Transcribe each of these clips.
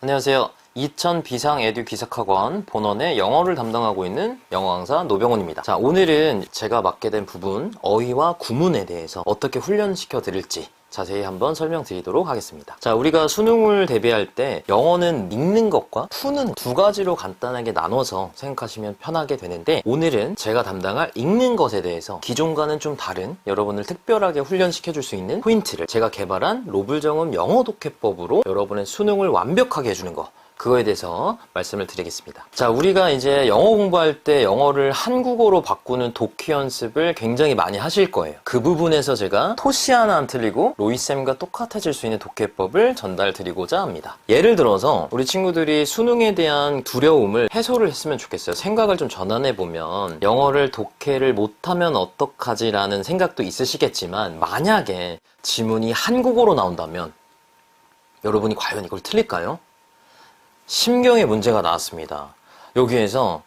안녕하세요. 이천 비상에듀 기사학원 본원의 영어를 담당하고 있는 영어 강사 노병훈입니다. 자, 오늘은 제가 맡게 된 부분 어휘와 구문에 대해서 어떻게 훈련시켜 드릴지 자세히 한번 설명드리도록 하겠습니다. 자, 우리가 수능을 대비할 때 영어는 읽는 것과 푸는 두 가지로 간단하게 나눠서 생각하시면 편하게 되는데, 오늘은 제가 담당할 읽는 것에 대해서 기존과는 좀 다른 여러분을 특별하게 훈련시켜 줄 수 있는 포인트를 제가 개발한 로블정음 영어 독해법으로 여러분의 수능을 완벽하게 해주는 거, 그거에 대해서 말씀을 드리겠습니다. 자, 우리가 이제 영어 공부할 때 영어를 한국어로 바꾸는 독해 연습을 굉장히 많이 하실 거예요. 그 부분에서 제가 토시 하나 안 틀리고 로이쌤과 똑같아질 수 있는 독해법을 전달 드리고자 합니다. 예를 들어서 우리 친구들이 수능에 대한 두려움을 해소를 했으면 좋겠어요. 생각을 좀 전환해보면 영어를 독해를 못하면 어떡하지 라는 생각도 있으시겠지만, 만약에 지문이 한국어로 나온다면 여러분이 과연 이걸 틀릴까요? 심경의 문제가 나왔습니다. 여기에서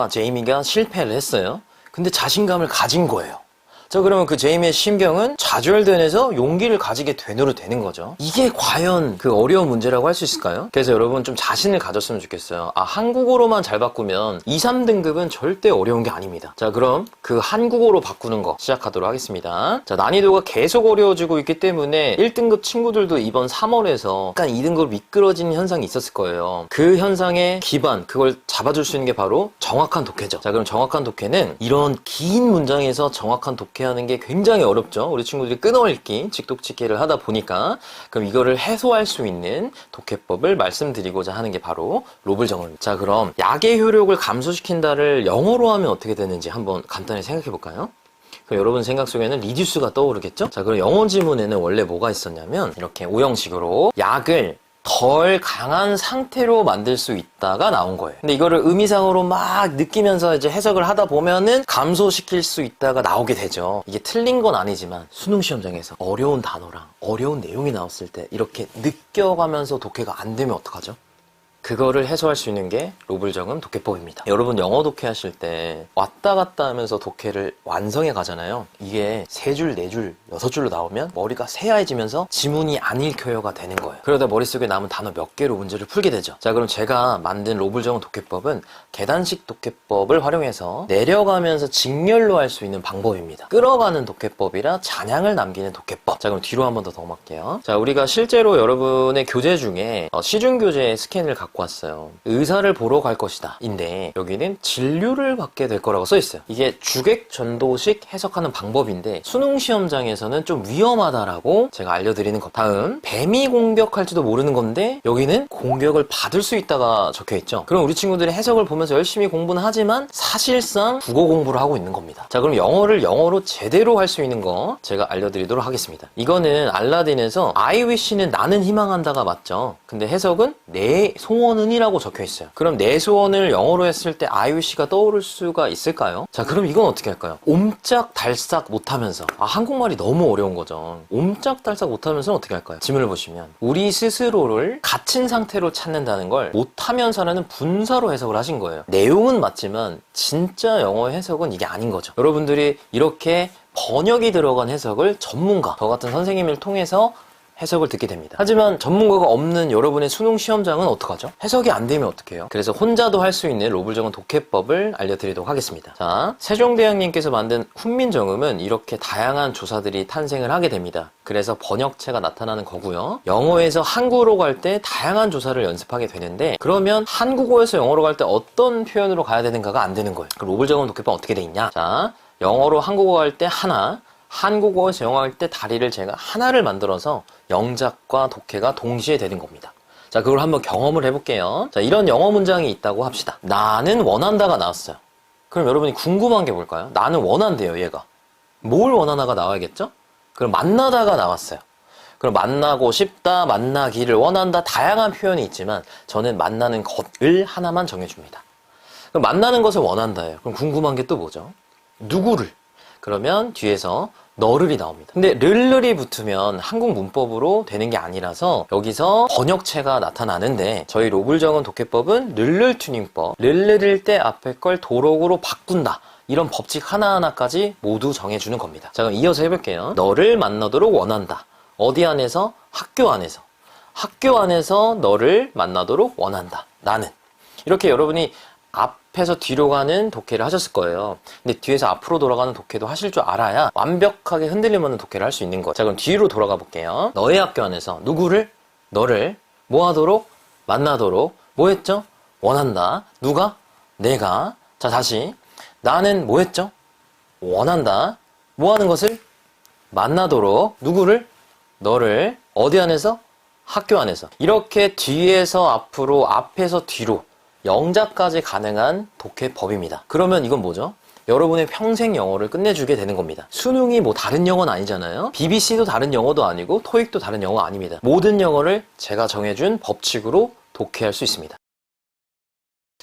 제이미가 실패를 했어요. 근데 자신감을 가진 거예요. 자, 그러면 그 제이미의 심경은 좌절되면서 용기를 가지게 되는 거죠. 이게 과연 그 어려운 문제라고 할 수 있을까요? 그래서 여러분 좀 자신을 가졌으면 좋겠어요. 한국어로만 잘 바꾸면 2, 3등급은 절대 어려운 게 아닙니다. 자, 그럼 그 한국어로 바꾸는 거 시작하도록 하겠습니다. 자, 난이도가 계속 어려워지고 있기 때문에 1등급 친구들도 이번 3월에서 약간 2등급으로 미끄러지는 현상이 있었을 거예요. 그 현상의 기반, 그걸 잡아줄 수 있는 게 바로 정확한 독해죠. 자, 그럼 정확한 독해는 이런 긴 문장에서 정확한 독해 하는 게 굉장히 어렵죠. 우리 친구들이 끊어읽기, 직독직해를 하다 보니까. 그럼 이거를 해소할 수 있는 독해법을 말씀드리고자 하는 게 바로 로블정음입니다. 자, 그럼 약의 효력을 감소시킨다를 영어로 하면 어떻게 되는지 한번 간단히 생각해 볼까요? 그럼 여러분 생각 속에는 리듀스가 떠오르겠죠? 자, 그럼 영어 지문에는 원래 뭐가 있었냐면 이렇게 오형식으로 약을 덜 강한 상태로 만들 수 있다가 나온 거예요. 근데 이거를 의미상으로 막 느끼면서 이제 해석을 하다 보면은 감소시킬 수 있다가 나오게 되죠. 이게 틀린 건 아니지만 수능 시험장에서 어려운 단어랑 어려운 내용이 나왔을 때 이렇게 느껴가면서 독해가 안 되면 어떡하죠? 그거를 해소할 수 있는 게 로블정음 독해법입니다. 여러분 영어 독해하실 때 왔다 갔다 하면서 독해를 완성해 가잖아요. 이게 3줄, 4줄, 6줄로 나오면 머리가 새하얘지면서 지문이 안 읽혀요가 되는 거예요. 그러다 머릿속에 남은 단어 몇 개로 문제를 풀게 되죠. 자, 그럼 제가 만든 로블정음 독해법은 계단식 독해법을 활용해서 내려가면서 직렬로 할 수 있는 방법입니다. 끌어가는 독해법이라 잔향을 남기는 독해법. 자, 그럼 뒤로 한 번 더 넘어갈게요. 자, 우리가 실제로 여러분의 교재 중에 시중교재 스캔을 갖고 왔어요. 의사를 보러 갈 것이다 인데 여기는 진료를 받게 될 거라고 써 있어요. 이게 주객전도식 해석하는 방법인데 수능 시험장에서는 좀 위험하다라고 제가 알려드리는 것. 다음, 뱀이 공격할지도 모르는 건데 여기는 공격을 받을 수 있다가 적혀 있죠. 그럼 우리 친구들이 해석을 보면서 열심히 공부는 하지만 사실상 국어 공부를 하고 있는 겁니다. 자, 그럼 영어를 영어로 제대로 할 수 있는 거 제가 알려드리도록 하겠습니다. 이거는 알라딘에서 I wish는 나는 희망한다가 맞죠. 근데 해석은 내 소원은이라고 적혀 있어요. 그럼 내 소원을 영어로 했을 때 I wish가 떠오를 수가 있을까요? 자, 그럼 이건 어떻게 할까요? 옴짝달싹 못하면서, 한국말이 너무 어려운 거죠. 옴짝달싹 못하면서는 어떻게 할까요? 지문을 보시면 우리 스스로를 갇힌 상태로 찾는다는 걸 못하면서라는 분사로 해석을 하신 거예요. 내용은 맞지만 진짜 영어 해석은 이게 아닌 거죠. 여러분들이 이렇게 번역이 들어간 해석을 전문가, 저 같은 선생님을 통해서 해석을 듣게 됩니다. 하지만 전문가가 없는 여러분의 수능 시험장은 어떡하죠? 해석이 안 되면 어떡해요? 그래서 혼자도 할 수 있는 로블정음 독해법을 알려드리도록 하겠습니다. 자, 세종대왕님께서 만든 훈민정음은 이렇게 다양한 조사들이 탄생을 하게 됩니다. 그래서 번역체가 나타나는 거고요. 영어에서 한국어로 갈 때 다양한 조사를 연습하게 되는데, 그러면 한국어에서 영어로 갈 때 어떤 표현으로 가야 되는가가 안 되는 거예요. 그럼 로블정음 독해법 어떻게 돼 있냐? 자, 영어로 한국어 갈 때 하나, 한국어에서 영어 할 때 다리를 제가 하나를 만들어서 영작과 독해가 동시에 되는 겁니다. 자, 그걸 한번 경험을 해볼게요. 자, 이런 영어 문장이 있다고 합시다. 나는 원한다가 나왔어요. 그럼 여러분이 궁금한 게 뭘까요? 나는 원한대요, 얘가. 뭘 원하나가 나와야겠죠? 그럼 만나다가 나왔어요. 그럼 만나고 싶다, 만나기를 원한다, 다양한 표현이 있지만 저는 만나는 것을 하나만 정해줍니다. 그럼 만나는 것을 원한다예요. 그럼 궁금한 게 또 뭐죠? 누구를? 그러면 뒤에서 너를이 나옵니다. 근데 르르이 붙으면 한국 문법으로 되는 게 아니라서 여기서 번역체가 나타나는데, 저희 로블정음 독해법은 르르 튜닝법, 르르일 때 앞에 걸 도록으로 바꾼다, 이런 법칙 하나하나까지 모두 정해주는 겁니다. 자, 그럼 이어서 해볼게요. 너를 만나도록 원한다. 어디 안에서? 학교 안에서. 학교 안에서 너를 만나도록 원한다. 나는. 이렇게 여러분이 앞에서 뒤로 가는 독해를 하셨을 거예요. 근데 뒤에서 앞으로 돌아가는 독해도 하실 줄 알아야 완벽하게 흔들림 없는 독해를 할 수 있는 거예요. 자, 그럼 뒤로 돌아가 볼게요. 너의 학교 안에서 누구를? 너를 뭐 하도록? 만나도록 뭐 했죠? 원한다. 누가? 내가. 자, 다시. 나는 뭐 했죠? 원한다. 뭐 하는 것을? 만나도록. 누구를? 너를. 어디 안에서? 학교 안에서. 이렇게 뒤에서 앞으로, 앞에서 뒤로 영자까지 가능한 독해법입니다. 그러면 이건 뭐죠? 여러분의 평생 영어를 끝내주게 되는 겁니다. 수능이 뭐 다른 영어는 아니잖아요. BBC도 다른 영어도 아니고 토익도 다른 영어 아닙니다. 모든 영어를 제가 정해준 법칙으로 독해할 수 있습니다.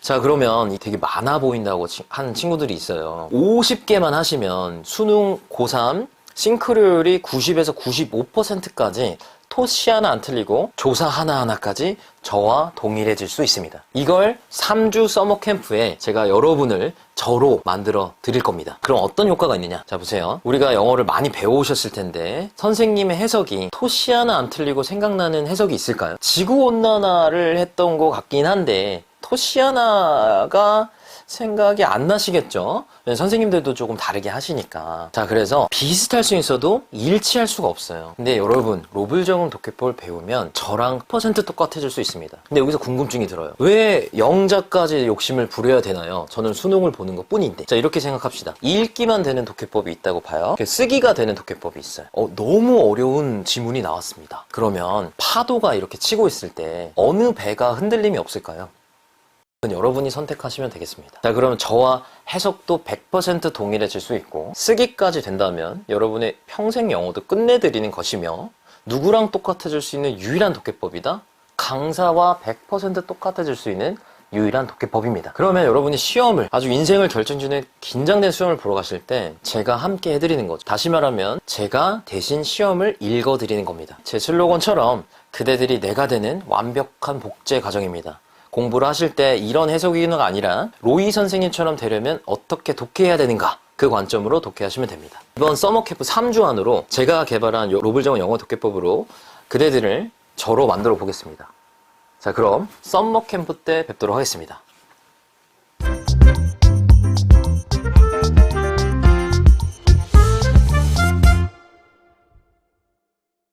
자, 그러면 되게 많아 보인다고 하는 친구들이 있어요. 50개만 하시면 수능 고3 싱크로율이 90에서 95%까지 토시 하나 안 틀리고 조사 하나하나까지 저와 동일해질 수 있습니다. 이걸 3주 서머 캠프에 제가 여러분을 저로 만들어 드릴 겁니다. 그럼 어떤 효과가 있느냐? 자, 보세요. 우리가 영어를 많이 배워오셨을 텐데 선생님의 해석이 토시 하나 안 틀리고 생각나는 해석이 있을까요? 지구온난화를 했던 것 같긴 한데 토시 하나가 생각이 안 나시겠죠? 선생님들도 조금 다르게 하시니까. 자, 그래서 비슷할 수 있어도 일치할 수가 없어요. 근데 여러분, 로블정음 독해법을 배우면 저랑 100% 똑같아질 수 있습니다. 근데 여기서 궁금증이 들어요. 왜 영자까지 욕심을 부려야 되나요? 저는 수능을 보는 것 뿐인데. 자, 이렇게 생각합시다. 읽기만 되는 독해법이 있다고 봐요. 쓰기가 되는 독해법이 있어요. 너무 어려운 지문이 나왔습니다. 그러면 파도가 이렇게 치고 있을 때 어느 배가 흔들림이 없을까요? 여러분이 선택하시면 되겠습니다. 자, 그러면 저와 해석도 100% 동일해질 수 있고 쓰기까지 된다면 여러분의 평생 영어도 끝내드리는 것이며 누구랑 똑같아질 수 있는 유일한 독해법이다? 강사와 100% 똑같아질 수 있는 유일한 독해법입니다. 그러면 여러분이 시험을 아주 인생을 결정짓는 긴장된 시험을 보러 가실 때 제가 함께 해드리는 거죠. 다시 말하면 제가 대신 시험을 읽어드리는 겁니다. 제 슬로건처럼 그대들이 내가 되는 완벽한 복제 과정입니다. 공부를 하실 때 이런 해석이가 아니라 로이 선생님처럼 되려면 어떻게 독해해야 되는가, 그 관점으로 독해하시면 됩니다. 이번 서머캠프 3주 안으로 제가 개발한 로블정음 영어 독해법으로 그대들을 저로 만들어 보겠습니다. 자, 그럼 서머캠프 때 뵙도록 하겠습니다.